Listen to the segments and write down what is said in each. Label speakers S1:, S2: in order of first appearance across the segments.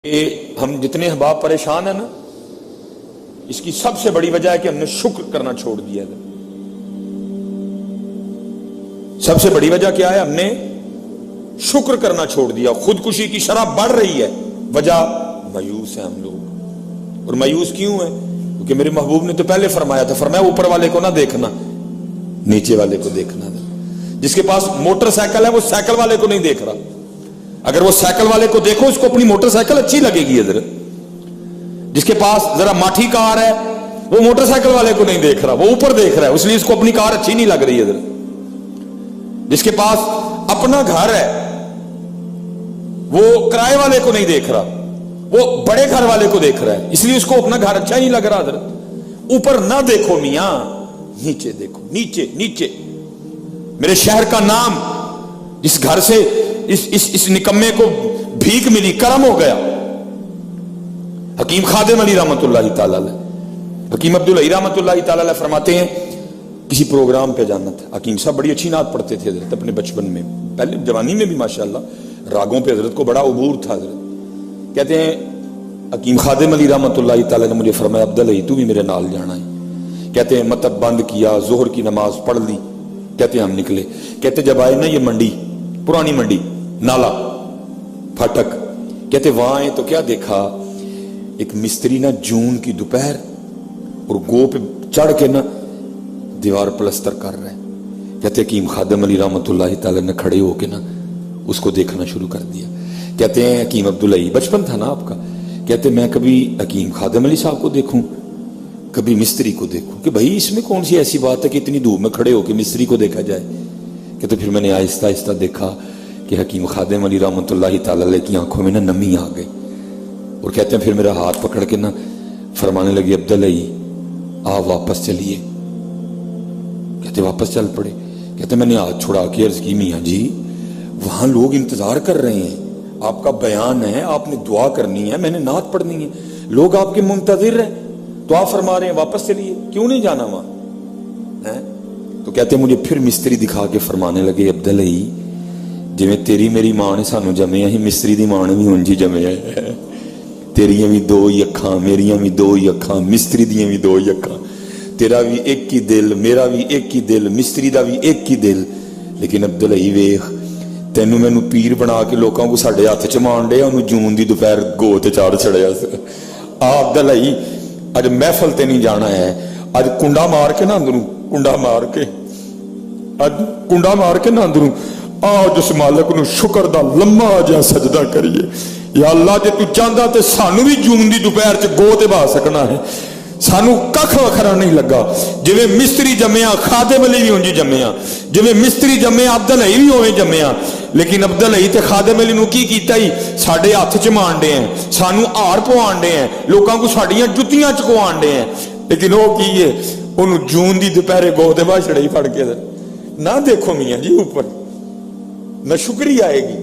S1: کہ ہم جتنے احباب پریشان ہیں نا، اس کی سب سے بڑی وجہ ہے کہ ہم نے شکر کرنا چھوڑ دیا ہے۔ سب سے بڑی وجہ کیا ہے؟ ہم نے شکر کرنا چھوڑ دیا۔ خودکشی کی شرح بڑھ رہی ہے، وجہ مایوس ہیں ہم لوگ۔ اور مایوس کیوں ہیں؟ کیونکہ میرے محبوب نے تو پہلے فرمایا تھا، فرمایا اوپر والے کو نہ دیکھنا، نیچے والے کو دیکھنا۔ جس کے پاس موٹر سائیکل ہے وہ سائیکل والے کو نہیں دیکھ رہا۔ اگر وہ سائیکل والے کو دیکھو، اس کو اپنی موٹر سائیکل اچھی لگے گی۔ ادھر جس کے پاس ذرا ماٹھی کار ہے وہ موٹر سائیکل والے کو نہیں دیکھ رہا، وہ اوپر دیکھ رہا ہے، اس لیے اس کو اپنی کار اچھی نہیں لگ رہی۔ ادھر جس کے پاس اپنا گھر ہے وہ کرائے والے کو نہیں دیکھ رہا، وہ بڑے گھر والے کو دیکھ رہا ہے، اس لیے اس کو اپنا گھر اچھا ہی نہیں لگ رہا۔ ادھر اوپر نہ دیکھو میاں، نیچے دیکھو، نیچے نیچے۔ میرے شہر کا نام، جس گھر سے اس نکمے کو بھیک ملی، کرم ہو گیا، حکیم خادم علی رحمت اللہ تعالی علیہ، حکیم عبداللہ رحمت اللہ تعالی علیہ فرماتے ہیں کسی پروگرام پہ جانا تھا۔ حکیم صاحب بڑی اچھی نعت پڑھتے تھے حضرت اپنے بچپن میں، پہلے جوانی میں بھی ماشاءاللہ راگوں پہ حضرت کو بڑا عبور تھا۔ حضرت کہتے ہیں حکیم خادم علی رحمت اللہ تعالی نے مجھے فرمایا عبداللہ تو بھی میرے نال جانا ہے۔ کہتے ہیں مطلب بند کیا، ظہر کی نماز پڑھ لی، کہتے ہیں ہم نکلے۔ کہتے جب آئے نا یہ منڈی، پرانی منڈی، نالا پھاٹک، کہتے وہاں آئے تو کیا دیکھا، ایک مستری نا جون کی دوپہر اور گو پہ چڑھ کے نا دیوار پلستر کر رہے ہیں۔ کہتے حکیم خادم علی رحمت اللہ تعالی نے کھڑے ہو کے نا اس کو دیکھنا شروع کر دیا۔ کہتے ہیں حکیم عبداللہ، بچپن تھا نا آپ کا، کہتے میں کبھی حکیم خادم علی صاحب کو دیکھوں، کبھی مستری کو دیکھوں، کہ بھائی اس میں کون سی ایسی بات ہے کہ اتنی دھوپ میں کھڑے ہو کے مستری کو دیکھا جائے۔ کہ پھر میں نے آہستہ آہستہ دیکھا کہ حکیم خادم علی رحمت اللہ تعالی علیہ کی آنکھوں میں نا نمی آ گئی، اور کہتے ہیں پھر میرا ہاتھ پکڑ کے نا فرمانے لگے عبداللہ آپ واپس چلیے۔ کہتے واپس چل پڑے۔ کہتے میں نے ہاتھ چھڑا کے عرض کی میاں جی وہاں لوگ انتظار کر رہے ہیں، آپ کا بیان ہے، آپ نے دعا کرنی ہے، میں نے نعت پڑھنی ہے، لوگ آپ کے منتظر ہیں، تو آپ فرما رہے ہیں واپس چلیے، کیوں نہیں جانا وہاں؟ تو کہتے مجھے پھر مستری دکھا کے فرمانے لگے عبداللہ جویں تیری میری ماں نے سانو جمے ہی مستری دی ماں نے بھی انجی جمے ہے، تیریاں بھی دو ہی اکھاں، میریاں بھی دو ہی اکھاں، مستری دیاں بھی دو ہی اکھاں، تیرا بھی ایک ہی دل، میرا بھی ایک ہی دل، مستری دا بھی ایک ہی دل، لیکن عبداللہ ویخ تینوں مینوں پیر بنا کے لوکاں کو ساڈے ہاتھ چ مان ڈے، انہوں جون دی دوپہر گو تے چاڑ چھڑیا۔ عبداللہ اج محفل تے نہیں جانا ہے، اج کنڈا مار کے نہ اندروں، کنڈا مار کے اج کنڈا مار کے نہ اندروں آج اس مالک نو شکر دا لمبا جا سجدہ کریے۔ یا اللہ جے تو چاہندا تے سانو بھی جون دی دوپہر چ گو تے بہا سکنا ہے، سانو ککھ وکھرا نہیں لگا۔ جویں مستری جمیا خادم علی بھی انجی جمیا، جویں مستری جمیا عبداللہ بھی اوویں جمیا، لیکن عبداللہ تے خادم علی نو کی کیتا ہی ساڈے ہاتھ چ مانڈے ہیں، سانو ہار پوان ڈے ہیں، لوکاں کو ساڈیاں جتیاں چکوان ڈے ہیں، لیکن وہ کی ہے انہوں جون دی دوپہرے گو تے بہا چھڑائی پھڑ کے۔ نہ دیکھو میاں جی اوپر، نہ شکری آئے گی،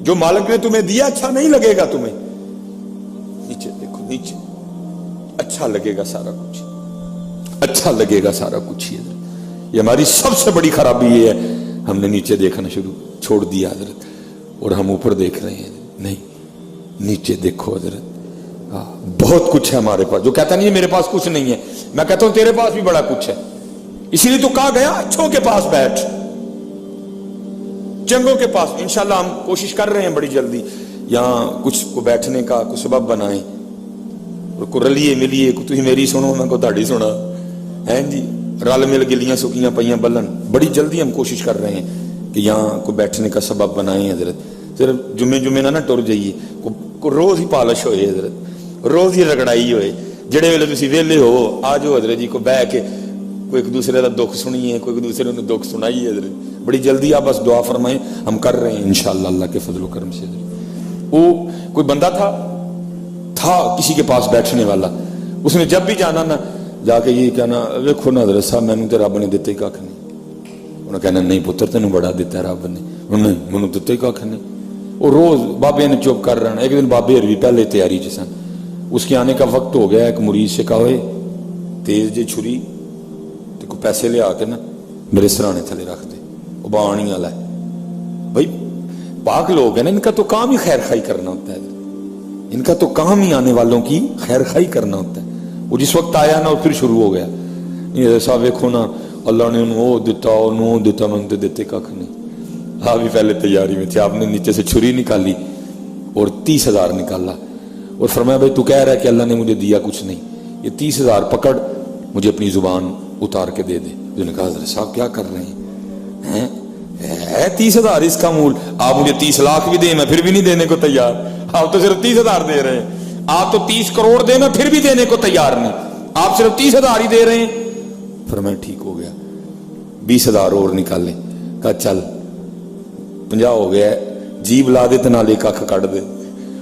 S1: جو مالک نے تمہیں دیا اچھا نہیں لگے گا تمہیں، نیچے دیکھو، نیچے اچھا لگے گا سارا کچھ، اچھا لگے گا سارا کچھ ہی۔ یہ ہماری سب سے بڑی خرابی یہ ہے، ہم نے نیچے دیکھنا شروع چھوڑ دیا حضرت، اور ہم اوپر دیکھ رہے ہیں۔ نہیں، نیچے دیکھو حضرت، بہت کچھ ہے ہمارے پاس۔ جو کہتا نہیں ہے میرے پاس کچھ نہیں ہے، میں کہتا ہوں تیرے پاس بھی بڑا کچھ ہے، اسی لیے تو کہا گیا اچھوں کے پاس بیٹھ، چنگوں کے پاس۔ انشاءاللہ ہم کوشش کر رہے ہیں بڑی جلدی یہاں کچھ کو بیٹھنے کا کوئی سبب بنائیں، اور کو رلیے ملیے، کو تھی میری سنو میں کو تاڑی سنا ہے جی، رل مل گلیاں سکیاں پئیاں بلن۔ بڑی جلدی ہم کوشش کر رہے ہیں کہ یہاں کو بیٹھنے کا سبب بنائیں حضرت، صرف جمعے نہ ٹر جائیے، کو روز ہی پالش ہوئے حضرت، روز ہی رگڑائی ہوئے، جڑے ویلے تسی ویلے ہو آ جاؤ حضرت جی، کو بہ کے کوئی ایک دوسرے کا دکھ سنیے، کوئی ایک دوسرے نے دکھ سنائیے حضرت۔ بڑی جلدی آپ بس دعا فرمائیں، ہم کر رہے ہیں انشاءاللہ اللہ کے فضل و کرم سے حضرت۔ وہ کوئی بندہ تھا کسی کے پاس بیٹھنے والا، اس نے جب بھی جانا نا جا کے یہ کہنا ویکھو نا حضرت صاحب مینوں تے رب نے دتا ہی کھ نہیں۔ انہیں کہنا نہیں پتر تینوں بڑا دیتا ہے رب نے، انہیں مینوں دتا ہی کھ نہیں۔ وہ روز بابے نے چپ کر رہنا۔ ایک دن بابے بھی پہلے تیاری چ سن، اس کے آنے کا وقت ہو گیا، ایک مرید سے کہا ہوئے تیز جی چھری تے کو پیسے لے آ کے نا میرے سرانے تھلے رکھ دے، وہ بانی والا ہے۔ بھائی پاک لوگ ہیں نا، ان کا تو کام ہی خیر خائی کرنا ہوتا ہے، इनका तो काम ही आने वालों की खैर खाई करना होता है। वो जिस वक्त आया ना, और फिर शुरू हो गया, ये साहब देखो ना, अल्लाह ने उन्होंने वो दिता मैंने तो देते कख नहीं। आप भी पहले तैयारी में थे, आपने नीचे से छुरी निकाली और 30,000 निकाला और फरमाया भाई तू कह रहा है कि अल्लाह ने मुझे दिया कुछ नहीं, ये 30,000 पकड़, मुझे अपनी जुबान उतार के दे दे। उन्होंने कहा हज़रत साहब क्या कर रहे हैं, है 30,000 इसका मूल, आप मुझे 30 लाख भी दें मैं फिर भी नहीं देने को तैयार। आप तो सिर्फ 30,000 दे रहे हैं, आप तो 30 करोड़ दे मैं फिर भी देने को तैयार नहीं, आप सिर्फ 30,000 ही दे रहे हैं। फिर मैं ठीक हो गया, 20,000 और निकाले, कहा चल 50 हो गया, जीभ ला दे तो नाले कख काट दे।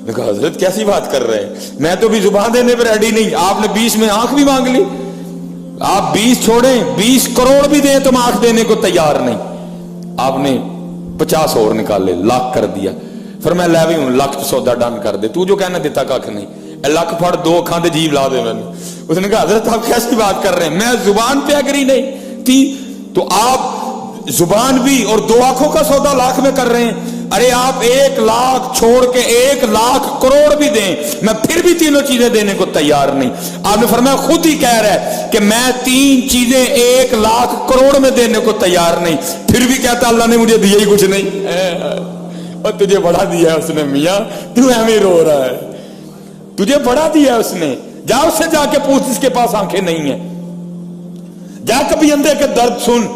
S1: कहा हजरत कैसी बात कर रहे हैं, मैं तो भी जुबान देने पर रेडी नहीं, आपने 20 में आंख भी मांग ली, आप 20 छोड़ें 20 करोड़ भी दें तो मैं आंख देने को तैयार नहीं। आपने 50 और निकाले, लाख कर दिया। फिर मैं लै भी हूं लाख सौदा डन कर दे, तू जो कहना देता कख नहीं, लाख फड़ 2 अखां ते जीभ ला दे मैंने। उसने कहा हजरत आप कैसी बात कर रहे हैं, मैं जुबान पे अग्री नहीं थी, तो आप जुबान भी और 2 आंखों का सौदा लाख में कर रहे हैं। अरे आप 1 लाख छोड़ के 1 लाख करोड़ भी दें मैं फिर भी तीनों चीजें देने को तैयार नहीं। आपने फरमाया खुद ही कह रहा है कि मैं 3 चीजें 1 लाख करोड़ में देने को तैयार नहीं, फिर भी कहता अल्लाह ने मुझे दिया ही कुछ नहीं। और तुझे बड़ा दिया है उसने मियां, तू ऐਵੇਂ रो रहा है, तुझे बड़ा दिया है उसने, जा उससे जाके पूछ जिसके पास आंखें नहीं है, जा कभी अंधे के दर्द सुन,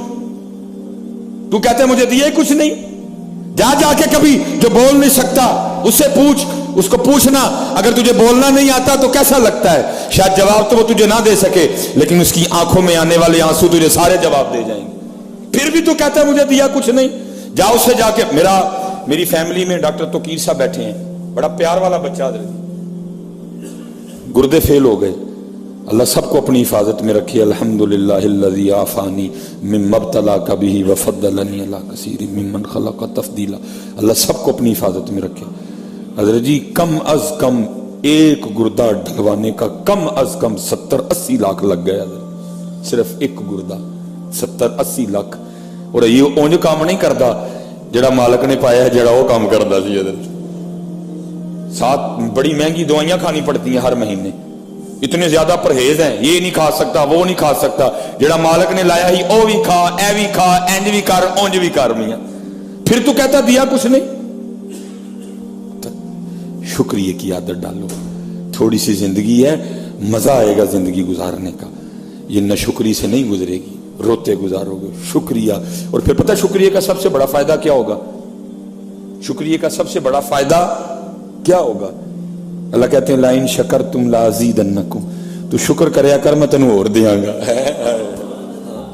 S1: तू कहते हैं मुझे दिया ही कुछ नहीं, जा जाके कभी जो बोल नहीं सकता उससे पूछ, उसको पूछना अगर तुझे बोलना नहीं आता तो कैसा लगता है, शायद जवाब तो वो तुझे ना दे सके लेकिन उसकी आंखों में आने वाले आंसू तुझे सारे जवाब दे जाएंगे, फिर भी तू कहता है मुझे दिया कुछ नहीं। जा उससे जाके, मेरी फैमिली में डॉक्टर तोकीर साहब बैठे हैं, बड़ा प्यार वाला बच्चा, गुर्दे फेल हो गए, अल्लाह सबको अपनी हिफाजत में रखे। अल्हम्दुलिल्लाहिल्लज़ी आफ़ानी मिम्मा इब्तलाका बिही व फ़द्दलनी अला कसीरिन मिम्मन ख़लक़ तफ़दीला। अल्लाह सबको अपनी हिफाजत में रखे। हज़रत जी कम अज कम एक गुर्दा ढलवाने का कम अज कम 70-80 लाख लग गया, सिर्फ एक गुर्दा 70-80 लाख। और ये उंज काम नहीं करता जेड़ा मालक ने पाया, जेड़ा वो काम करता सी। साथ बड़ी महंगी दवाइयां खानी पड़ती हैं हर महीने, इतने ज्यादा परहेज हैं, ये नहीं खा सकता वो नहीं खा सकता, जेड़ा मालक ने लाया ही ओ भी खा, ए भी खा, इंज भी कर उंज भी कर, मियां फिर तू कहता दिया कुछ नहीं। तो शुक्रिया की आदत डालो, थोड़ी सी जिंदगी है, मजा आएगा जिंदगी गुजारने का, ये नाशुक्री से नहीं गुजरेगी, रोते गुजारोगे। शुक्रिया, और फिर पता शुक्रिया का सबसे बड़ा फायदा क्या होगा, शुक्रिया का सबसे बड़ा फायदा क्या होगा, अल्लाह कहते हैं लाइन शकर तुम लाज़ीदन्नकुम, तू शुक्र करया कर मैं तेनू और दियांगा।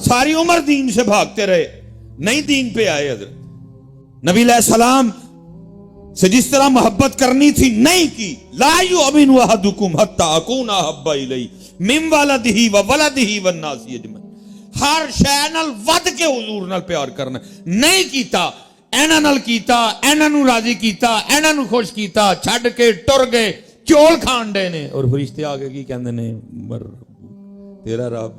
S1: सारी उम्र दीन से भागते रहे, नहीं दीन पे आए। हज़रत नबी अलैहिस्सलाम से जिस तरह मोहब्बत करनी थी नहीं की। ला युमिनु अहदुकुम हत्ता अकूना अहब्बा इलैहि मिन वलदिही व वलदिही वन नासी अजमईन। हर शै नाल वध के हुजूर नाल प्यार करना नहीं कीता, एना नाल कीता, एना नू राजी कीता, एना नू खुश कीता, छड़ के टुर गए, चौल खान डे ने। और फरिश्ते आके की कहंदे ने, मर तेरा रब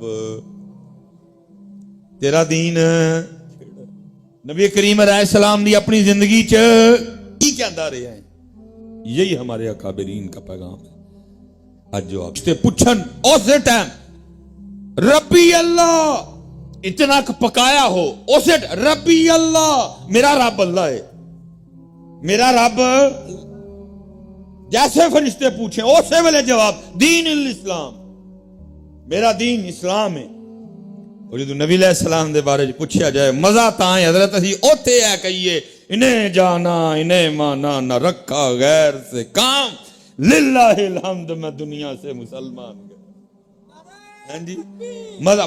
S1: तेरा दीन। नबी करीम अलैहिस्सलाम दी अपनी जिंदगी च की कहंदा रहा है, यही हमारे अकाबरीन का पैगाम है। आज जो आपसे पूछन उस टाइम रब्बी अल्लाह इतना पकाया हो, उसे रब्बी अल्लाह, मेरा रब अल्लाह है, मेरा रब, जैसे फरिश्ते पूछे उसे वेले जवाब दीन इस्लाम, मेरा दीन इस्लाम है। और जो नबी अलैहिस्सलाम दे बारे में पूछा जाए मजा ता है हजरत असी ओथे है कहिए इन्हें जाना इन्हें माना न रखा गैर से काम, लिल्लाहिल हम्द मैं दुनिया से मुसलमान गया। हाँ जी,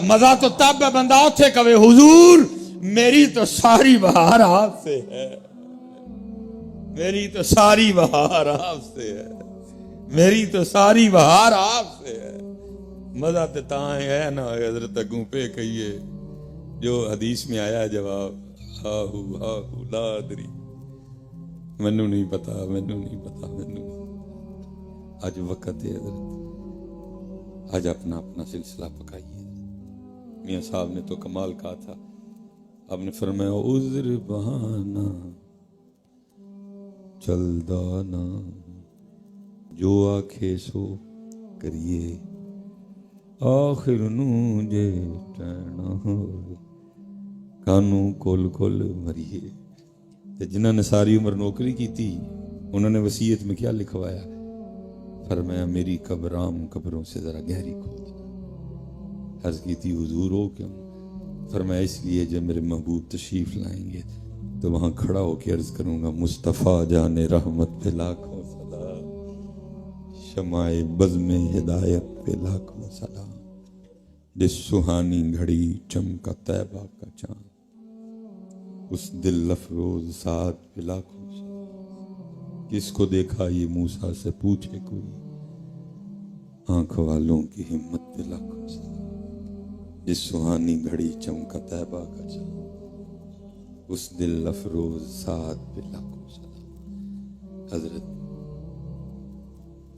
S1: मजा तो तब है बंदा उथे कवे हुजूर मेरी तो सारी बहार आपसे है, मेरी तो सारी बहार आपसे है, मेरी तो सारी बहार आपसे है। मजा तो ता है ना हजरत अगू पे कहिए जो हदीस में आया है जवाब, हाहू हाहू ला अदरी, मैनू नहीं पता, मैनू नहीं पता, मैनू नहीं। आज वक्त है हजरत, आज अपना अपना सिलसिला पकाइए। मियां साहब ने तो कमाल कहा था, आपने फरमाया उज़्र बहाना चलदा ना जो आखे सो करिए आखिर नू जे टैना होवे कानू कोल कोल मरिए। ते जिन्हों ने सारी उम्र नौकरी की थी उन्होंने वसीयत में क्या लिखवाया? फरमाया मेरी कब्र आम कब्रों से जरा गहरी खोद। अर्ज की थी हुजूर हो क्यों? फरमाया इसलिए जब मेरे महबूब तशरीफ लाएंगे तो वहां खड़ा होकर अर्ज करूंगा मुस्तफ़ा जाने रहमत पे लाखों सलाम, शमाए बज़्मे हिदायत पे लाखों सलाम, जिस सुहानी घड़ी चमका तैबा का चांद, उस दिल अफरोज साथ पे लाखों सलाम, किसको देखा ये मूसा से पूछे कोई, आंख वालों की हिम्मत पे लाखों सलाम, जिस सुहानी घड़ी चमका तैबा का चांद, उस दिल अफरोज साथ पे लाखों सलाम। हजरत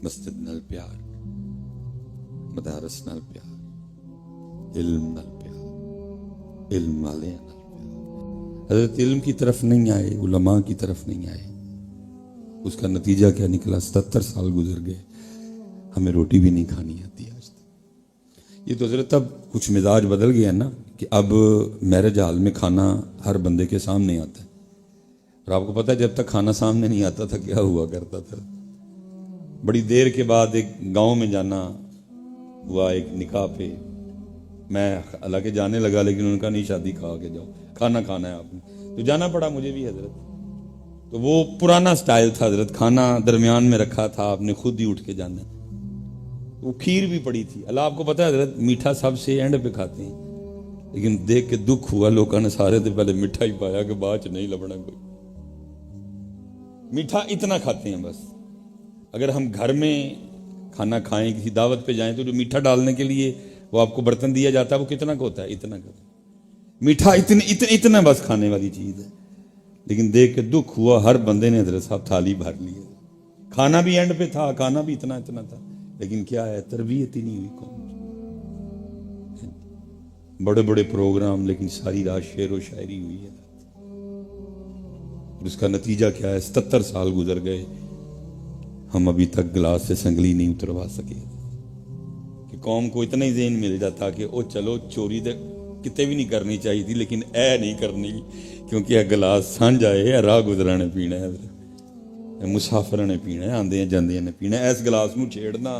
S1: मस्जिद नाल प्यार, मदारस नाल प्यार, इल्म नाल प्यार, इल्म वाले नाल प्यार। हजरत इल्म की तरफ नहीं आए, उलमा की तरफ नहीं आए, उसका नतीजा क्या निकला? 77 साल गुजर गए, हमें रोटी भी नहीं खानी आती आज तक। ये तो हजरत अब कुछ मिजाज बदल गया ना कि अब मैरिज हाल में खाना हर बंदे के सामने आता है। और आपको पता है जब तक खाना सामने नहीं आता था क्या हुआ करता था? बड़ी देर के बाद एक गांव में जाना हुआ, एक निकाह पे। मैं हालांकि जाने लगा लेकिन उनका नहीं, शादी खा के जाओ, खाना खाना है आपने, तो जाना पड़ा मुझे भी हजरत। तो वो पुराना स्टाइल था हजरत, खाना दरमियान में रखा था, आपने खुद ही उठ के जाना है। वो खीर भी पड़ी थी। अल्लाह आपको पता है हजरत मीठा सबसे एंड पे खाते हैं, लेकिन देख के दुख हुआ, लोगों ने सारे से पहले मीठा ही पाया कि बाद च नहीं लबना कोई। मीठा इतना खाते हैं बस। अगर हम घर में खाना खाएं, किसी दावत पे जाएं, तो जो मीठा डालने के लिए वो आपको बर्तन दिया जाता है वो कितना का होता है? इतना का। मीठा इतना बस खाने वाली चीज है। लेकिन देख के दुख हुआ, हर बंदे ने हजरत साहब थाली भर ली। खाना भी एंड पे था, खाना भी इतना था, लेकिन क्या है, तरबियत ही नहीं हुई कौम। बड़े बड़े प्रोग्राम, लेकिन सारी रात शेर व शायरी हुई है। उसका नतीजा क्या है? 77 साल गुजर गए, हम अभी तक गिलास से संगली नहीं उतरवा सके। कि कौम को इतना ही ज़हन मिल जाता कि ओ चलो चोरी तो कितने भी नहीं करनी चाहिए थी, लेकिन ऐ नहीं करनी क्योंकि यह गिलास सांझा है, राह गुजरा ने पीना है, मुसाफिर ने पीना है, आंदे जांदे ने पीना है, इस गिलास में छेड़ना।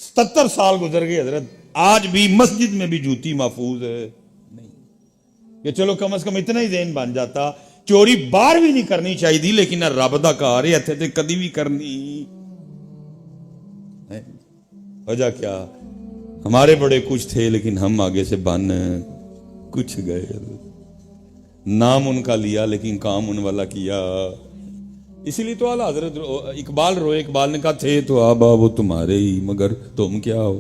S1: 77 साल गुजर गए हजरत, आज भी मस्जिद में भी जूती महफूज है नहीं। कि चलो कम से कम इतना ही ज़हन बन जाता, चोरी बाहर भी नहीं करनी चाहिए थी, लेकिन रब दा घर है, इत्थे ते कदी भी करनी। वजह क्या? हमारे बड़े कुछ थे, लेकिन हम आगे से बन कुछ गए। नाम उनका लिया, लेकिन काम उन वाला किया। इसीलिए तो आला हजरत इकबाल रोए, इकबाल ने कहा थे तो आबा वो तुम्हारे ही, मगर तुम क्या हो।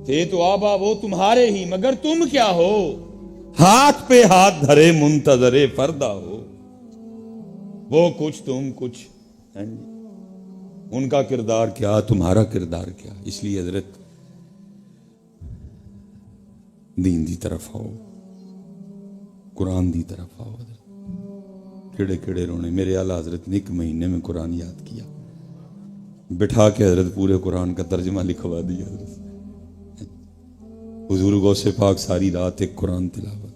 S1: थे तो आबा वो तुम्हारे ही, मगर तुम क्या हो। हाथ पे हाथ धरे मुंतजरे फरदा हो, वो कुछ तुम कुछ। उनका किरदार क्या, तुम्हारा किरदार क्या। इसलिए हजरत दीन दी तरफ आओ, कुरान दी तरफ आओ। केड़े केड़े रोने। मेरे आला हजरत ने 1 महीने में कुरान याद किया, बिठा के हजरत पूरे कुरान का तर्जमा लिखवा दिया। हुजूर गौसे पाक सारी रात एक कुरान तिलावत,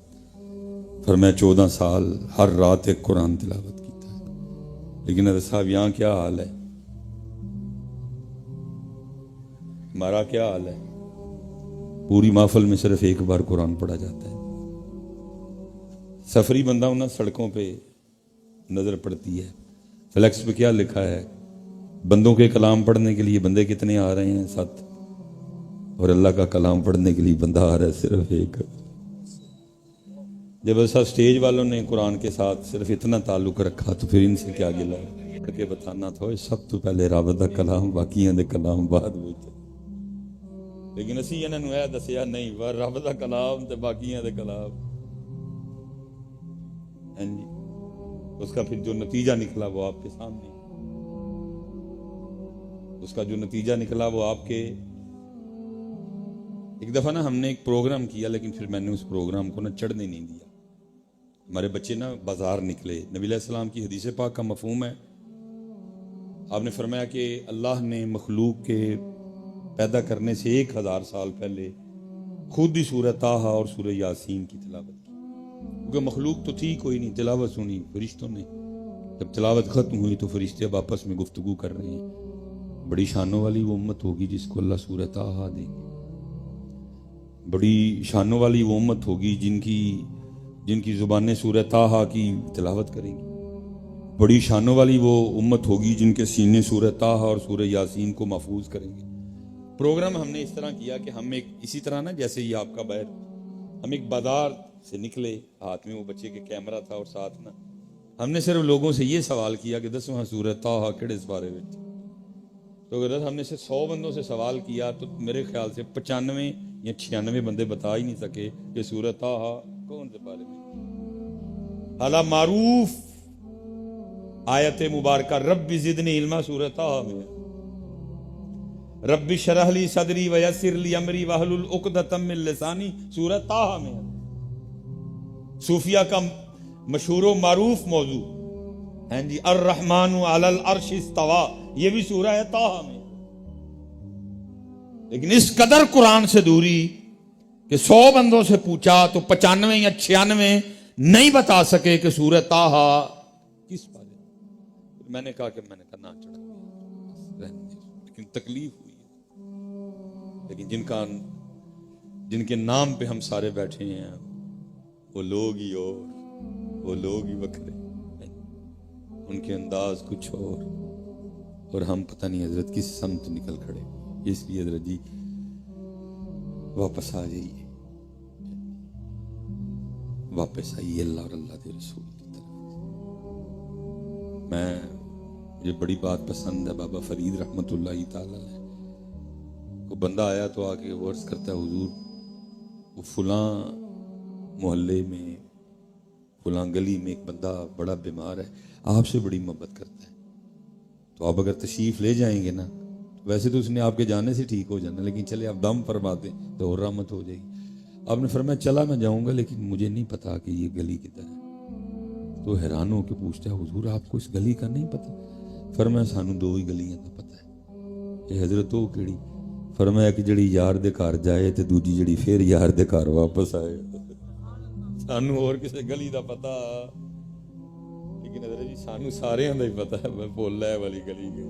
S1: फरमाया 14 साल हर रात एक कुरान तिलावत कीता है। लेकिन हजरत साहब यहाँ क्या हाल है, हमारा क्या हाल है? पूरी महफिल में सिर्फ एक बार कुरान पढ़ा जाता है। सफरी बंदा उन सड़कों पे नजर पड़ती है, फ्लैक्स पे क्या लिखा है? बंदों के कलाम पढ़ने के लिए बंदे कितने आ रहे हैं? 7, और अल्लाह का कलाम पढ़ने के लिए बंदा आ रहा है सिर्फ 1। जब ऐसा स्टेज वालों ने कुरान के साथ सिर्फ इतना ताल्लुक रखा तो फिर इनसे क्या गिला करके बताना था, सब तो पहले रब दा कलाम, बाकियां दे कलाम बाद में। लेकिन असी इन्होंने यह दसिया नहीं, वह रब दा कलाम ते बाकियां दे कलाम। हाँ जी, उसका फिर जो नतीजा निकला वो आपके सामने। उसका जो नतीजा निकला वो आपके। एक दफा ना हमने एक प्रोग्राम किया, लेकिन फिर मैंने उस प्रोग्राम को ना चढ़ने नहीं दिया। हमारे बच्चे ना बाजार निकले। नबी अलैहिस्सलाम की हदीस पाक का मफहूम है آپ نے فرمایا کہ اللہ نے مخلوق کے پیدا کرنے سے 1000 سال پہلے خود ہی سورہ طٰہٰ اور سورہ یاسین کی تلاوت کی، کیونکہ مخلوق تو تھی کوئی نہیں، تلاوت سنی فرشتوں نے، جب تلاوت ختم ہوئی تو فرشتے اب آپس میں گفتگو کر رہے ہیں۔ بڑی شانوں والی وہ امت ہوگی جس کو اللہ سورہ طٰہٰ دے گی، بڑی شانوں والی وہ امت ہوگی جن کی زبانیں سورہ طٰہٰ کی تلاوت کریں گی، بڑی شانوں والی وہ امت ہوگی جن کے سینے سورہ طٰہٰ اور سورہ یاسین کو محفوظ کریں گے۔ پروگرام ہم نے اس طرح کیا کہ ہم ایک اسی طرح نا جیسے یہ آپ کا بیر، ہم ایک بازار سے نکلے، ہاتھ میں وہ بچے کے کیمرہ تھا اور ساتھ نا ہم نے صرف لوگوں سے یہ سوال کیا کہ دسواں سورہ طٰہٰ کہڑے اس بارے میں، تو اگر ہم نے سے 100 بندوں سے سوال کیا تو میرے خیال سے 95 یا 96 بندے بتا ہی نہیں سکے کہ سورہ طٰہٰ کون سے بارے میں۔ حالا معروف آیت مبارکہ رب زدنی علما سورہ طٰہٰ میں، رب شرح لی صدری ویسر لی امری واحلل عقدۃ من لسانی سورہ طٰہٰ میں۔ صوفیہ کا مشہور و معروف موضوع ہیں جی الرحمن علی العرش استویٰ، یہ بھی سورہ ہے طٰہٰ میں، لیکن اس قدر قرآن سے دوری کہ 100 بندوں سے پوچھا تو 95 یا 96 نہیں بتا سکے کہ سورہ طٰہٰ کس بارے میں۔ میں نے کہا نہ چڑھا، لیکن تکلیف ہوئی ہے، لیکن جن کے نام پہ ہم سارے بیٹھے ہیں وہ لوگ ہی وہ لوگ ہی وکھرے، ان کے انداز کچھ اور ہم پتہ نہیں حضرت کس سمت نکل کھڑے۔ اس لیے حضرت جی واپس آ جائیے، واپس آئیے اللہ اور اللہ کے رسول کی طرف۔ مجھے بڑی بات پسند ہے، بابا فرید رحمت اللہ تعالی علیہ کو بندہ آیا تو آ کے عرض کرتا ہے حضور وہ فلاں محلے میں فلاں گلی میں ایک بندہ بڑا بیمار ہے، آپ سے بڑی محبت کرتا ہے، تو آپ اگر تشریف لے جائیں گے نا، ویسے تو اس نے آپ کے جانے سے ٹھیک ہو جانا، لیکن چلے آپ دم فرما دیں تو اور رحمت ہو جائے گی۔ آپ نے فرمایا چلا میں جاؤں گا لیکن مجھے نہیں پتا کہ یہ گلی کدھر ہے۔ تو حیران ہو کے پوچھتا ہے حضور آپ کو اس گلی کا نہیں پتا؟ فرمایا سانو 2 ہی گلیاں کا پتا ہے۔ اے حضرت وہ کیڑی؟ فرمایا کہ جڑی یار دے گھر جائے تے دوجی جڑی پھر یار دے گھر واپس آئے۔ سانو اور کسے گلی دا پتا، لیکن حضرت جی سانو سارے دا ہی پتا ہے، میں بول رہا ہے والی گلی گئی۔